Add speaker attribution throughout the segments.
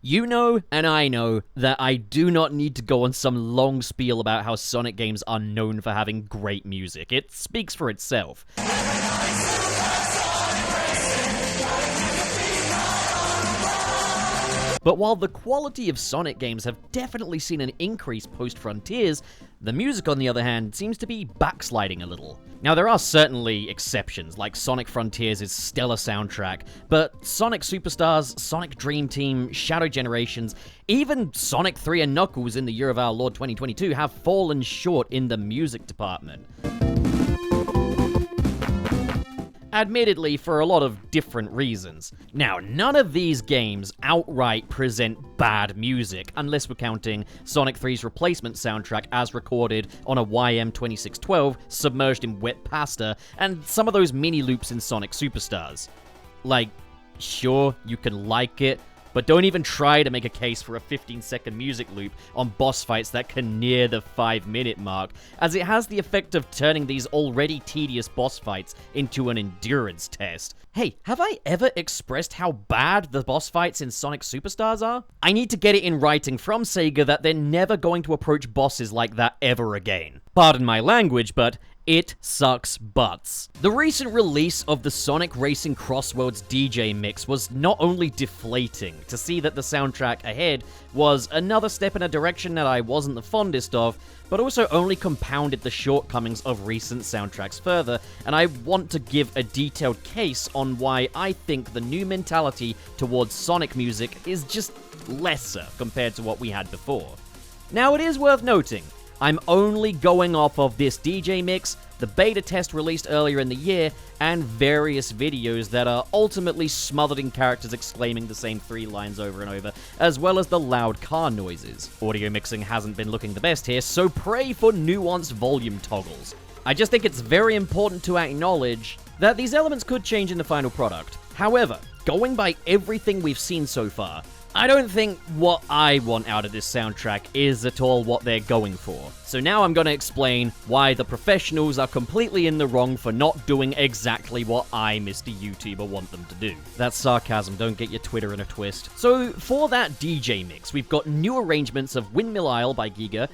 Speaker 1: You know, and I know, that I do not need to go on some long spiel about how Sonic games are known for having great music. It speaks for itself. But while the quality of Sonic games have definitely seen an increase post-Frontiers, the music, on the other hand, seems to be backsliding a little. Now, there are certainly exceptions, like Sonic Frontiers' stellar soundtrack, but Sonic Superstars, Sonic Dream Team, Shadow Generations, even Sonic 3 and Knuckles in the year of our Lord 2022 have fallen short in the music department. Admittedly, for a lot of different reasons. Now, none of these games outright present bad music, unless we're counting Sonic 3's replacement soundtrack as recorded on a YM2612 submerged in wet pasta, and some of those mini loops in Sonic Superstars. Like, sure, you can like it, but don't even try to make a case for a 15-second music loop on boss fights that can near the 5-minute mark, as it has the effect of turning these already tedious boss fights into an endurance test. Hey, have I ever expressed how bad the boss fights in Sonic Superstars are? I need to get it in writing from Sega that they're never going to approach bosses like that ever again. Pardon my language, but it sucks butts. The recent release of the Sonic Racing Crossworlds DJ mix was not only deflating to see that the soundtrack ahead was another step in a direction that I wasn't the fondest of, but also only compounded the shortcomings of recent soundtracks further, and I want to give a detailed case on why I think the new mentality towards Sonic music is just lesser compared to what we had before. Now, it is worth noting, I'm only going off of this DJ mix, the beta test released earlier in the year, and various videos that are ultimately smothered in characters exclaiming the same 3 lines over and over, as well as the loud car noises. Audio mixing hasn't been looking the best here, so pray for nuanced volume toggles. I just think it's very important to acknowledge that these elements could change in the final product. However, going by everything we've seen so far, I don't think what I want out of this soundtrack is at all what they're going for. So now I'm going to explain why the professionals are completely in the wrong for not doing exactly what I, Mr. YouTuber, want them to do. That's sarcasm, don't get your Twitter in a twist. So for that DJ mix, we've got new arrangements of Windmill Isle by Giga,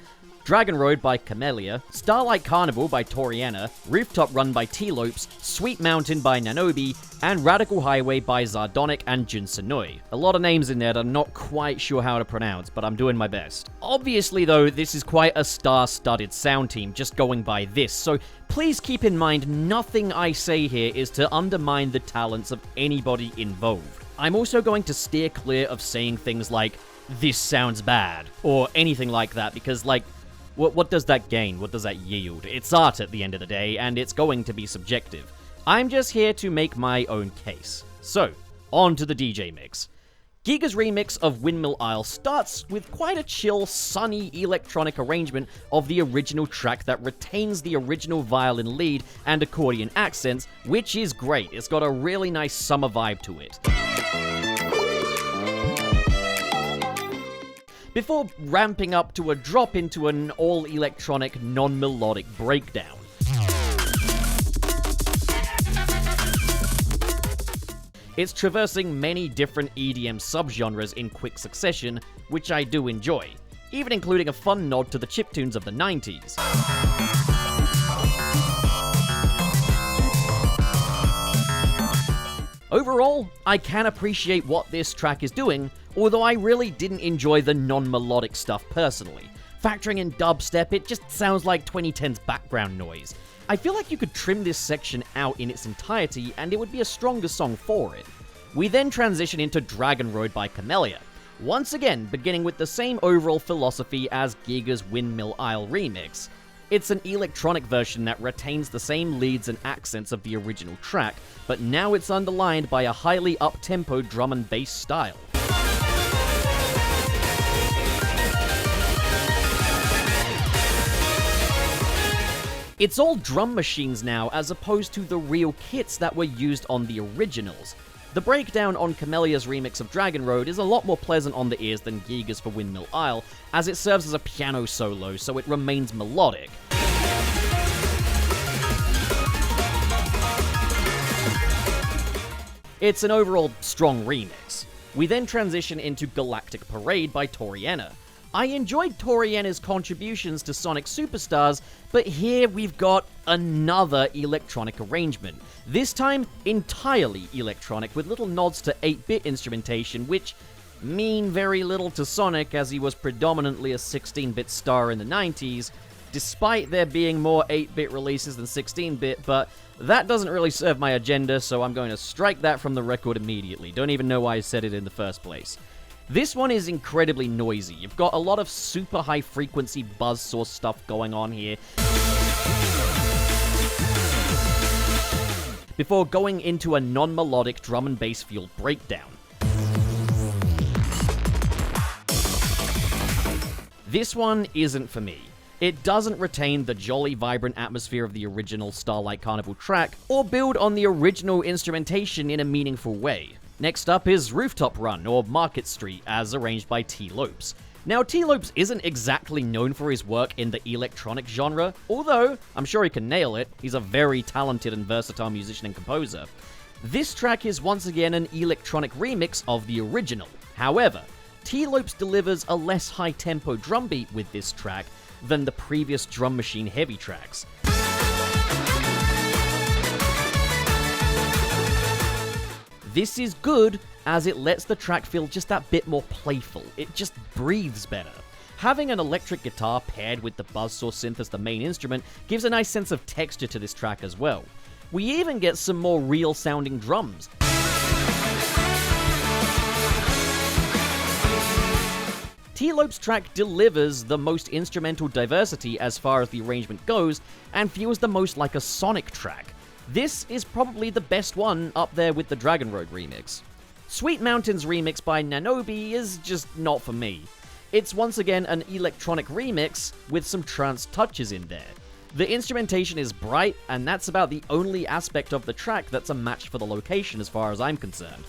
Speaker 1: Dragon Road by Camellia, Starlight Carnival by Toriana, Rooftop Run by T-Lopes, Sweet Mountain by Nanobi, and Radical Highway by Zardonic and Jun Senoi. A lot of names in there that I'm not quite sure how to pronounce, but I'm doing my best. Obviously though, this is quite a star-studded sound team just going by this, so please keep in mind nothing I say here is to undermine the talents of anybody involved. I'm also going to steer clear of saying things like, "this sounds bad," or anything like that, because what does that gain? What does that yield? It's art at the end of the day, and it's going to be subjective. I'm just here to make my own case. So, on to the DJ mix. Giga's remix of Windmill Isle starts with quite a chill, sunny electronic arrangement of the original track that retains the original violin lead and accordion accents, which is great. It's got a really nice summer vibe to it. Before ramping up to a drop into an all-electronic, non-melodic breakdown. It's traversing many different EDM subgenres in quick succession, which I do enjoy, even including a fun nod to the chiptunes of the 90s. Overall, I can appreciate what this track is doing, although I really didn't enjoy the non-melodic stuff personally. Factoring in dubstep, it just sounds like 2010's background noise. I feel like you could trim this section out in its entirety and it would be a stronger song for it. We then transition into Dragon Road by Camellia, once again beginning with the same overall philosophy as Giga's Windmill Isle remix. It's an electronic version that retains the same leads and accents of the original track, but now it's underlined by a highly up-tempo drum and bass style. It's all drum machines now, as opposed to the real kits that were used on the originals. The breakdown on Camellia's remix of Dragon Road is a lot more pleasant on the ears than Giga's for Windmill Isle, as it serves as a piano solo, so it remains melodic. It's an overall strong remix. We then transition into Galactic Parade by Toriena. I enjoyed Toriena's contributions to Sonic Superstars, but here we've got another electronic arrangement. This time, entirely electronic, with little nods to 8-bit instrumentation, which mean very little to Sonic, as he was predominantly a 16-bit star in the 90s, despite there being more 8-bit releases than 16-bit, but that doesn't really serve my agenda, so I'm going to strike that from the record immediately. Don't even know why I said it in the first place. This one is incredibly noisy. You've got a lot of super high-frequency buzzsaw stuff going on here, before going into a non-melodic drum and bass fueled breakdown. This one isn't for me. It doesn't retain the jolly, vibrant atmosphere of the original Starlight Carnival track, or build on the original instrumentation in a meaningful way. Next up is Rooftop Run, or Market Street, as arranged by T. Lopes. Now, T. Lopes isn't exactly known for his work in the electronic genre, although I'm sure he can nail it. He's a very talented and versatile musician and composer. This track is once again an electronic remix of the original. However, T. Lopes delivers a less high-tempo drum beat with this track than the previous Drum Machine heavy tracks. This is good, as it lets the track feel just that bit more playful. It just breathes better. Having an electric guitar paired with the buzzsaw synth as the main instrument gives a nice sense of texture to this track as well. We even get some more real-sounding drums. T. Lopes' track delivers the most instrumental diversity as far as the arrangement goes, and feels the most like a Sonic track. This is probably the best one, up there with the Dragon Road remix. Sweet Mountains remix by Nanobi is just not for me. It's once again an electronic remix with some trance touches in there. The instrumentation is bright, and that's about the only aspect of the track that's a match for the location as far as I'm concerned.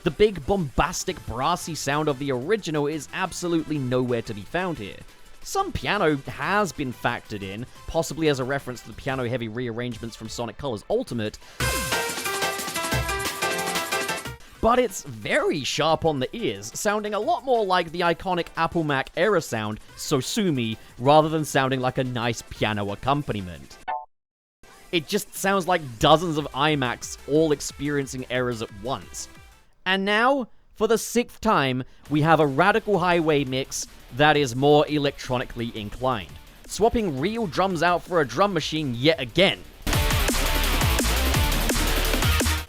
Speaker 1: The big, bombastic, brassy sound of the original is absolutely nowhere to be found here. Some piano has been factored in, possibly as a reference to the piano-heavy rearrangements from Sonic Colors Ultimate, but it's very sharp on the ears, sounding a lot more like the iconic Apple Mac era sound, Sosumi, rather than sounding like a nice piano accompaniment. It just sounds like dozens of iMacs all experiencing errors at once. And now, for the 6th time, we have a Radical Highway mix that is more electronically inclined, swapping real drums out for a drum machine yet again.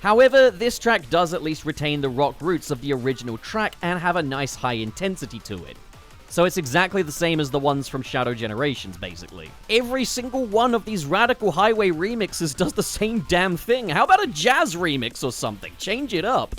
Speaker 1: However, this track does at least retain the rock roots of the original track and have a nice high intensity to it. So it's exactly the same as the ones from Shadow Generations, basically. Every single one of these Radical Highway remixes does the same damn thing. How about a jazz remix or something? Change it up.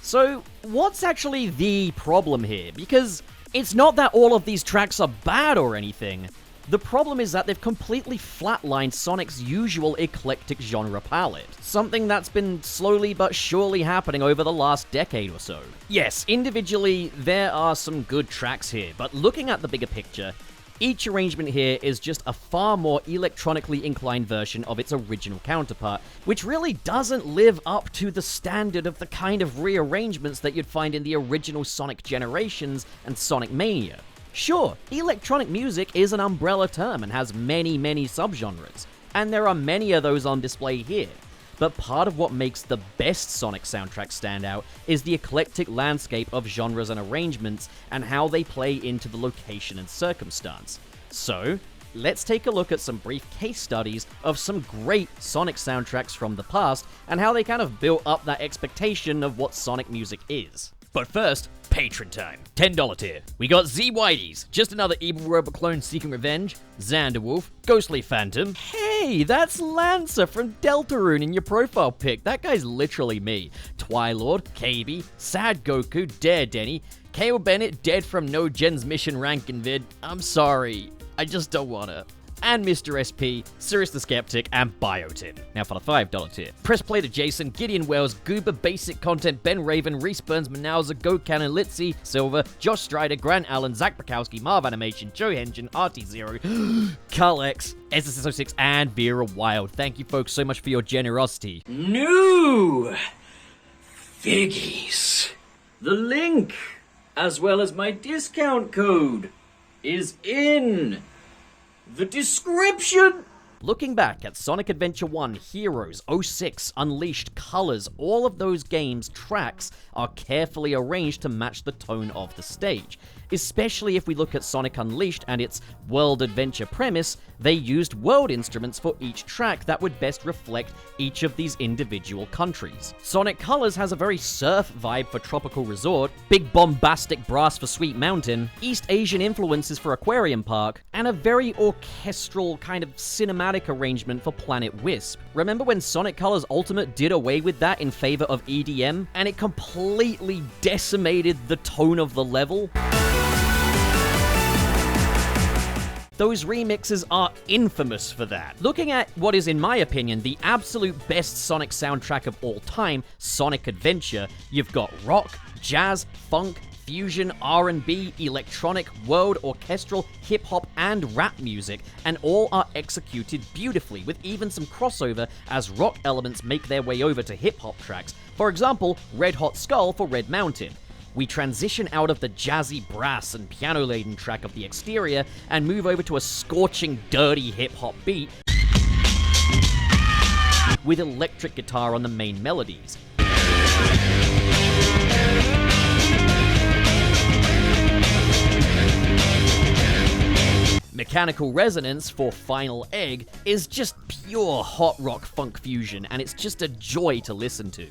Speaker 1: So, what's actually the problem here? Because it's not that all of these tracks are bad or anything. The problem is that they've completely flatlined Sonic's usual eclectic genre palette, something that's been slowly but surely happening over the last decade or so. Yes, individually, there are some good tracks here, but looking at the bigger picture, each arrangement here is just a far more electronically inclined version of its original counterpart, which really doesn't live up to the standard of the kind of rearrangements that you'd find in the original Sonic Generations and Sonic Mania. Sure, electronic music is an umbrella term and has many, many subgenres, and there are many of those on display here. But part of what makes the best Sonic soundtrack stand out is the eclectic landscape of genres and arrangements and how they play into the location and circumstance. So, let's take a look at some brief case studies of some great Sonic soundtracks from the past and how they kind of built up that expectation of what Sonic music is. But first, patron time. $10 tier. We got Z Whiteys, Just Another Evil Robot Clone Seeking Revenge, Xanderwolf, Ghostly Phantom, hey, Hey, that's Lancer from Deltarune in your profile pic. That guy's literally me. Twilord, KB, Sad Goku, Dare Denny, Kale Bennett dead from No Gen's mission ranking vid. I'm sorry. I just don't wanna. And Mr. SP, Sirius the Skeptic, and Biotin. Now for the $5 tier. Press play to Jason, Gideon Wells, Goober, Basic Content, Ben Raven, Reese Burns, Manauza, Go Cannon, Litzy, Silver, Josh Strider, Grant Allen, Zach Bukowski, Marv Animation, Joe Hengen, RT0, Carl X, SS06, and Vera Wild. Thank you folks so much for your generosity.
Speaker 2: New Figgies. The link, as well as my discount code, is in the description!
Speaker 1: Looking back at Sonic Adventure 1, Heroes, 06, Unleashed, Colors, all of those games' tracks are carefully arranged to match the tone of the stage. Especially if we look at Sonic Unleashed and its world adventure premise, they used world instruments for each track that would best reflect each of these individual countries. Sonic Colors has a very surf vibe for Tropical Resort, big bombastic brass for Sweet Mountain, East Asian influences for Aquarium Park, and a very orchestral kind of cinematic arrangement for Planet Wisp. Remember when Sonic Colors Ultimate did away with that in favor of EDM, and it completely decimated the tone of the level? Those remixes are infamous for that. Looking at what is, in my opinion, the absolute best Sonic soundtrack of all time, Sonic Adventure, you've got rock, jazz, funk, fusion, R&B, electronic, world, orchestral, hip-hop, and rap music, and all are executed beautifully, with even some crossover as rock elements make their way over to hip-hop tracks. For example, Red Hot Skull for Red Mountain. We transition out of the jazzy brass and piano-laden track of the exterior and move over to a scorching, dirty hip-hop beat with electric guitar on the main melodies. Mechanical Resonance for Final Egg is just pure hot rock funk fusion, and it's just a joy to listen to.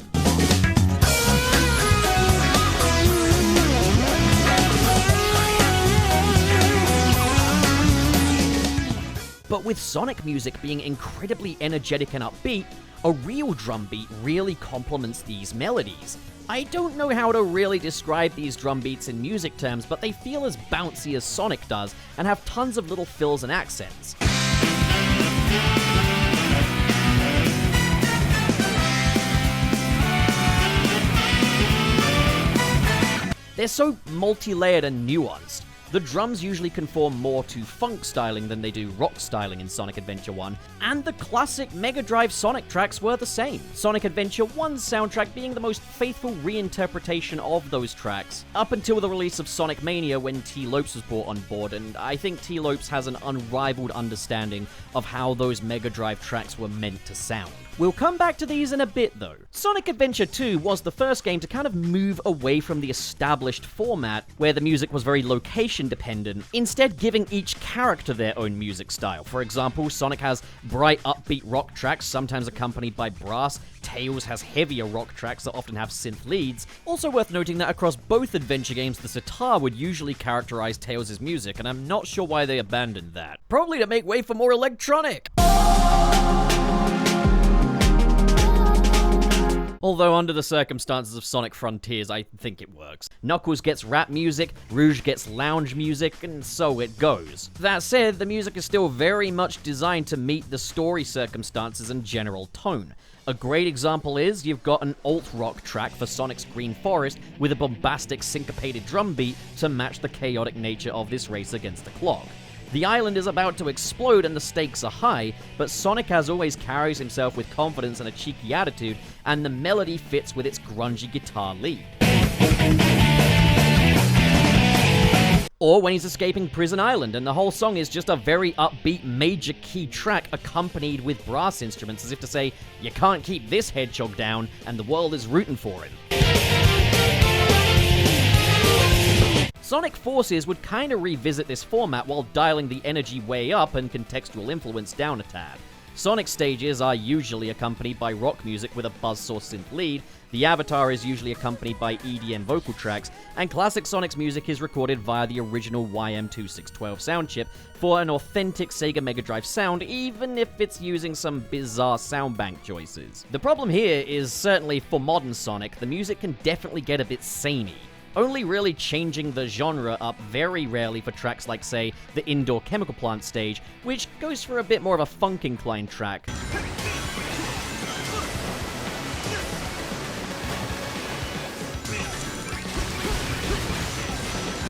Speaker 1: But with Sonic music being incredibly energetic and upbeat, a real drum beat really complements these melodies. I don't know how to really describe these drum beats in music terms, but they feel as bouncy as Sonic does, and have tons of little fills and accents. They're so multi-layered and nuanced. The drums usually conform more to funk styling than they do rock styling in Sonic Adventure 1, and the classic Mega Drive Sonic tracks were the same. Sonic Adventure 1's soundtrack being the most faithful reinterpretation of those tracks, up until the release of Sonic Mania when T. Lopes was brought on board, and I think T. Lopes has an unrivaled understanding of how those Mega Drive tracks were meant to sound. We'll come back to these in a bit though. Sonic Adventure 2 was the first game to kind of move away from the established format, where the music was very location dependent, instead giving each character their own music style. For example, Sonic has bright upbeat rock tracks, sometimes accompanied by brass. Tails has heavier rock tracks that often have synth leads. Also worth noting that across both adventure games, the sitar would usually characterize Tails' music, and I'm not sure why they abandoned that. Probably to make way for more electronic! Although under the circumstances of Sonic Frontiers, I think it works. Knuckles gets rap music, Rouge gets lounge music, and so it goes. That said, the music is still very much designed to meet the story circumstances and general tone. A great example is, you've got an alt-rock track for Sonic's Green Forest with a bombastic syncopated drum beat to match the chaotic nature of this race against the clock. The island is about to explode and the stakes are high, but Sonic as always carries himself with confidence and a cheeky attitude, and the melody fits with its grungy guitar lead. Or when he's escaping Prison Island and the whole song is just a very upbeat major key track accompanied with brass instruments, as if to say, you can't keep this hedgehog down and the world is rooting for him. Sonic Forces would kinda revisit this format while dialing the energy way up and contextual influence down a tad. Sonic stages are usually accompanied by rock music with a buzzsaw synth lead, the Avatar is usually accompanied by EDM vocal tracks, and classic Sonic's music is recorded via the original YM2612 sound chip for an authentic Sega Mega Drive sound, even if it's using some bizarre sound bank choices. The problem here is certainly for modern Sonic, the music can definitely get a bit samey, only really changing the genre up very rarely for tracks like, say, the Indoor Chemical Plant stage, which goes for a bit more of a funk-inclined track.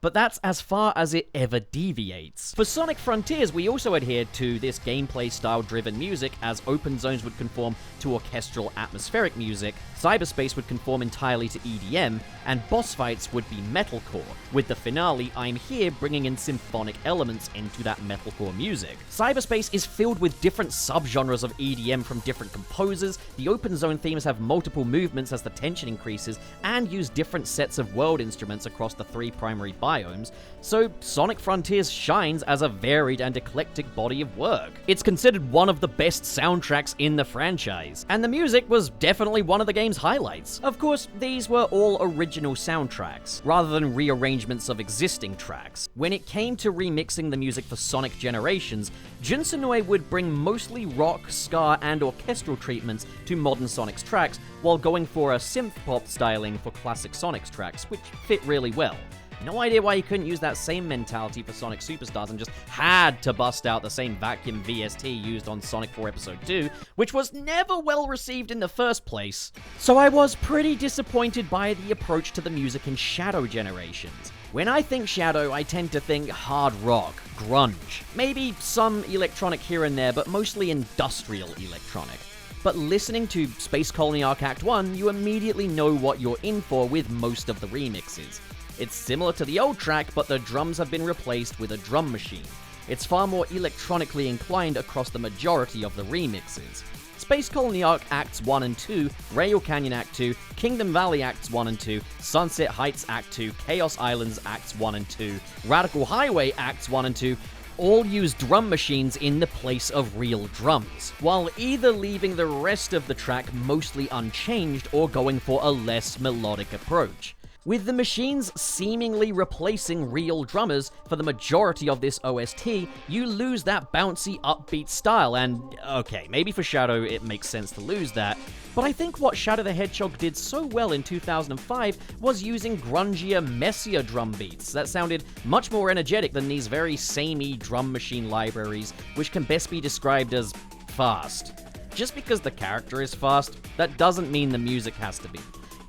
Speaker 1: But that's as far as it ever deviates. For Sonic Frontiers, we also adhered to this gameplay-style-driven music, as open zones would conform to orchestral atmospheric music, cyberspace would conform entirely to EDM, and boss fights would be metalcore, with the finale, I'm Here, bringing in symphonic elements into that metalcore music. Cyberspace is filled with different subgenres of EDM from different composers, the open zone themes have multiple movements as the tension increases, and use different sets of world instruments across the 3 primary biomes, so Sonic Frontiers shines as a varied and eclectic body of work. It's considered one of the best soundtracks in the franchise, and the music was definitely one of the game's highlights. Of course, these were all original soundtracks, rather than rearrangements of existing tracks. When it came to remixing the music for Sonic Generations, Jun Senoue would bring mostly rock, ska, and orchestral treatments to modern Sonic's tracks, while going for a synth-pop styling for classic Sonic's tracks, which fit really well. No idea why he couldn't use that same mentality for Sonic Superstars and just had to bust out the same vacuum VST used on Sonic 4 Episode 2, which was never well received in the first place. So I was pretty disappointed by the approach to the music in Shadow Generations. When I think Shadow, I tend to think hard rock, grunge, maybe some electronic here and there, but mostly industrial electronic. But listening to Space Colony Arc Act 1, you immediately know what you're in for with most of the remixes. It's similar to the old track, but the drums have been replaced with a drum machine. It's far more electronically inclined across the majority of the remixes. Space Colony Arc Acts 1 and 2, Rail Canyon Act 2, Kingdom Valley Acts 1 and 2, Sunset Heights Act 2, Chaos Islands Acts 1 and 2, Radical Highway Acts 1 and 2, all use drum machines in the place of real drums, while either leaving the rest of the track mostly unchanged or going for a less melodic approach, with the machines seemingly replacing real drummers for the majority of this OST. You lose that bouncy, upbeat style, and okay, maybe for Shadow it makes sense to lose that, but I think what Shadow the Hedgehog did so well in 2005 was using grungier, messier drum beats that sounded much more energetic than these very samey drum machine libraries, which can best be described as fast. Just because the character is fast, that doesn't mean the music has to be.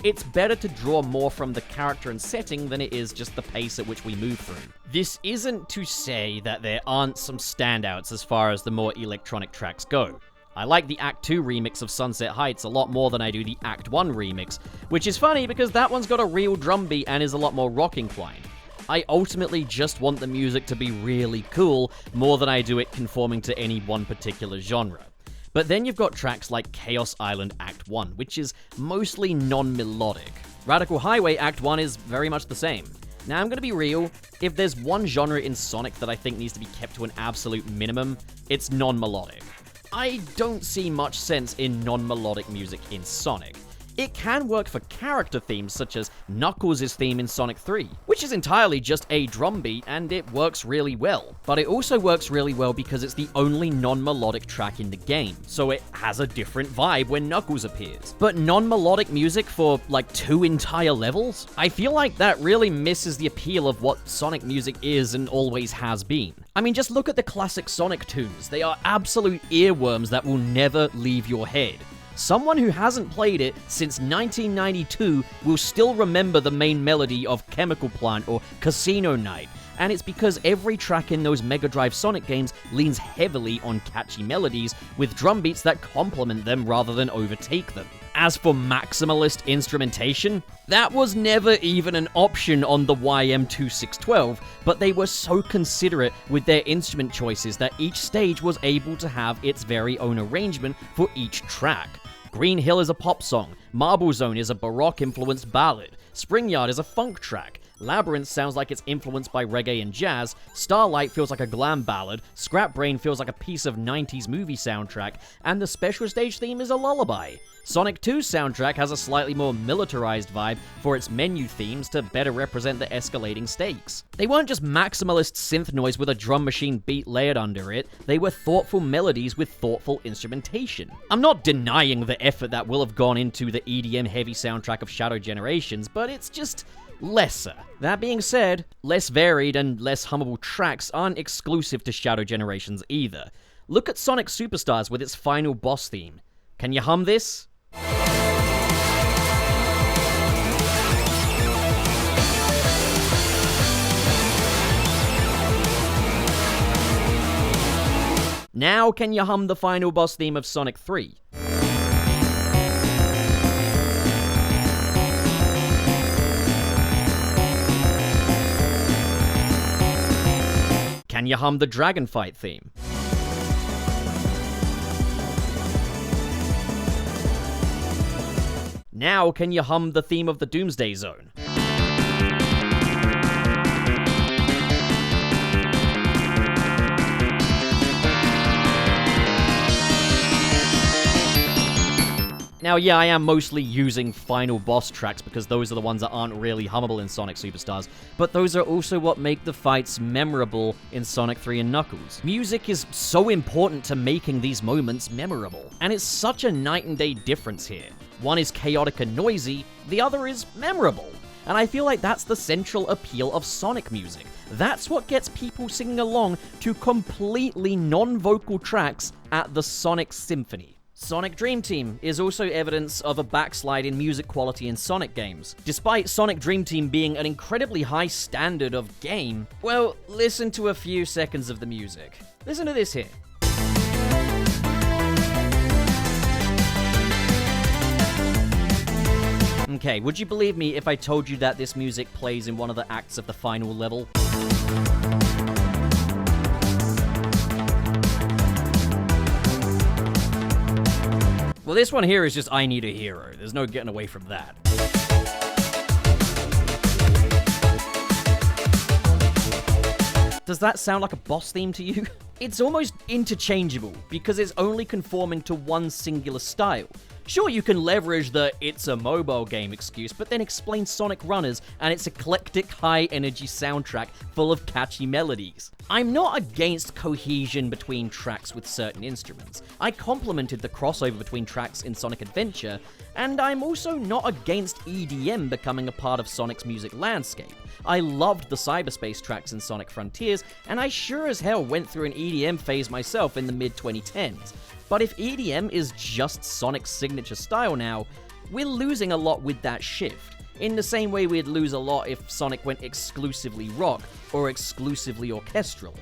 Speaker 1: It's better to draw more from the character and setting than it is just the pace at which we move through. This isn't to say that there aren't some standouts as far as the more electronic tracks go. I like the Act 2 remix of Sunset Heights a lot more than I do the Act 1 remix, which is funny because that one's got a real drum beat and is a lot more rock inclined. I ultimately just want the music to be really cool more than I do it conforming to any one particular genre. But then you've got tracks like Chaos Island Act 1, which is mostly non-melodic. Radical Highway Act 1 is very much the same. Now, I'm gonna be real, if there's one genre in Sonic that I think needs to be kept to an absolute minimum, it's non-melodic. I don't see much sense in non-melodic music in Sonic. It can work for character themes such as Knuckles' theme in Sonic 3, which is entirely just a drum beat and it works really well. But it also works really well because it's the only non-melodic track in the game, so it has a different vibe when Knuckles appears. But non-melodic music for like 2 entire levels? I feel like that really misses the appeal of what Sonic music is and always has been. I mean, just look at the classic Sonic tunes. They are absolute earworms that will never leave your head. Someone who hasn't played it since 1992 will still remember the main melody of Chemical Plant or Casino Night, and it's because every track in those Mega Drive Sonic games leans heavily on catchy melodies with drum beats that complement them rather than overtake them. As for maximalist instrumentation, that was never even an option on the YM2612, but they were so considerate with their instrument choices that each stage was able to have its very own arrangement for each track. Green Hill is a pop song, Marble Zone is a Baroque-influenced ballad, Spring Yard is a funk track. Labyrinth sounds like it's influenced by reggae and jazz, Starlight feels like a glam ballad, Scrap Brain feels like a piece of 90s movie soundtrack, and the special stage theme is a lullaby. Sonic 2's soundtrack has a slightly more militarized vibe for its menu themes to better represent the escalating stakes. They weren't just maximalist synth noise with a drum machine beat layered under it, they were thoughtful melodies with thoughtful instrumentation. I'm not denying the effort that will have gone into the EDM heavy soundtrack of Shadow Generations, but it's just lesser. That being said, less varied and less hummable tracks aren't exclusive to Shadow Generations either. Look at Sonic Superstars with its final boss theme. Can you hum this? Now can you hum the final boss theme of Sonic 3? Can you hum the Dragon Fight theme? Now can you hum the theme of the Doomsday Zone? Now, yeah, I am mostly using final boss tracks because those are the ones that aren't really hummable in Sonic Superstars, but those are also what make the fights memorable in Sonic 3 and Knuckles. Music is so important to making these moments memorable, and it's such a night and day difference here. One is chaotic and noisy, the other is memorable. And I feel like that's the central appeal of Sonic music. That's what gets people singing along to completely non-vocal tracks at the Sonic Symphony. Sonic Dream Team is also evidence of a backslide in music quality in Sonic games. Despite Sonic Dream Team being an incredibly high standard of game, well, listen to a few seconds of the music. Listen to this here. Okay, would you believe me if I told you that this music plays in one of the acts of the final level? Well, this one here is just I Need a Hero. There's no getting away from that. Does that sound like a boss theme to you? It's almost interchangeable because it's only conforming to one singular style. Sure, you can leverage the "it's a mobile game" excuse, but then explain Sonic Runners and its eclectic, high-energy soundtrack full of catchy melodies. I'm not against cohesion between tracks with certain instruments. I complimented the crossover between tracks in Sonic Adventure, and I'm also not against EDM becoming a part of Sonic's music landscape. I loved the cyberspace tracks in Sonic Frontiers, and I sure as hell went through an EDM phase myself in the mid-2010s. But if EDM is just Sonic's signature style now, we're losing a lot with that shift. In the same way we'd lose a lot if Sonic went exclusively rock or exclusively orchestral.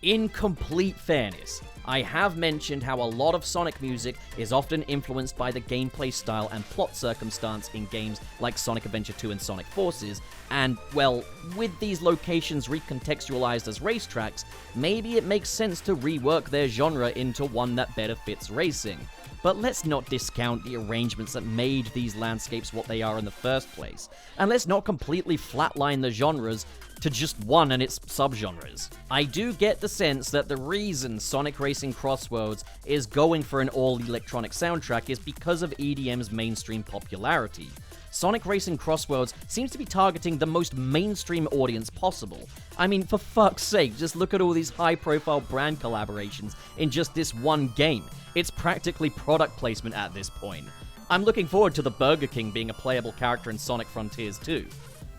Speaker 1: In complete fairness, I have mentioned how a lot of Sonic music is often influenced by the gameplay style and plot circumstance in games like Sonic Adventure 2 and Sonic Forces, and, well, with these locations recontextualized as racetracks, maybe it makes sense to rework their genre into one that better fits racing. But let's not discount the arrangements that made these landscapes what they are in the first place, and let's not completely flatline the genres to just one and its subgenres. I do get the sense that the reason Sonic Racing Crossworlds is going for an all-electronic soundtrack is because of EDM's mainstream popularity. Sonic Racing Crossworlds seems to be targeting the most mainstream audience possible. I mean, for fuck's sake, just look at all these high-profile brand collaborations in just this one game. It's practically product placement at this point. I'm looking forward to the Burger King being a playable character in Sonic Frontiers too.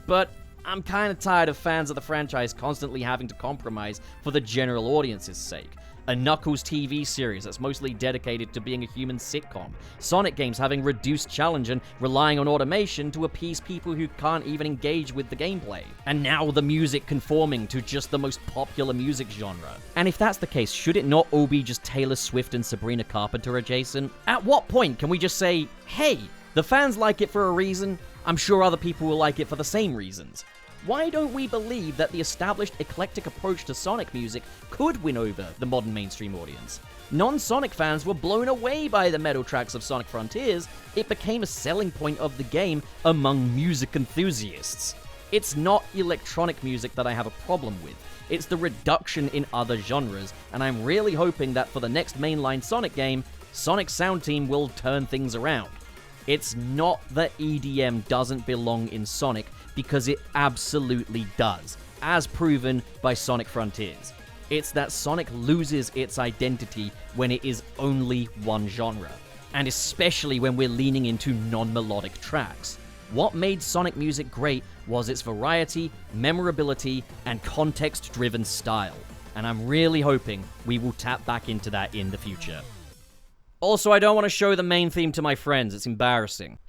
Speaker 1: But I'm kinda tired of fans of the franchise constantly having to compromise for the general audience's sake. A Knuckles TV series that's mostly dedicated to being a human sitcom. Sonic games having reduced challenge and relying on automation to appease people who can't even engage with the gameplay. And now the music conforming to just the most popular music genre. And if that's the case, should it not all be just Taylor Swift and Sabrina Carpenter adjacent? At what point can we just say, hey, the fans like it for a reason, I'm sure other people will like it for the same reasons. Why don't we believe that the established eclectic approach to Sonic music could win over the modern mainstream audience? Non-Sonic fans were blown away by the metal tracks of Sonic Frontiers. It became a selling point of the game among music enthusiasts. It's not electronic music that I have a problem with. It's the reduction in other genres, and I'm really hoping that for the next mainline Sonic game, Sonic's sound team will turn things around. It's not that EDM doesn't belong in Sonic, because it absolutely does, as proven by Sonic Frontiers. It's that Sonic loses its identity when it is only one genre, and especially when we're leaning into non-melodic tracks. What made Sonic music great was its variety, memorability, and context-driven style, and I'm really hoping we will tap back into that in the future. Also, I don't want to show the main theme to my friends, it's embarrassing.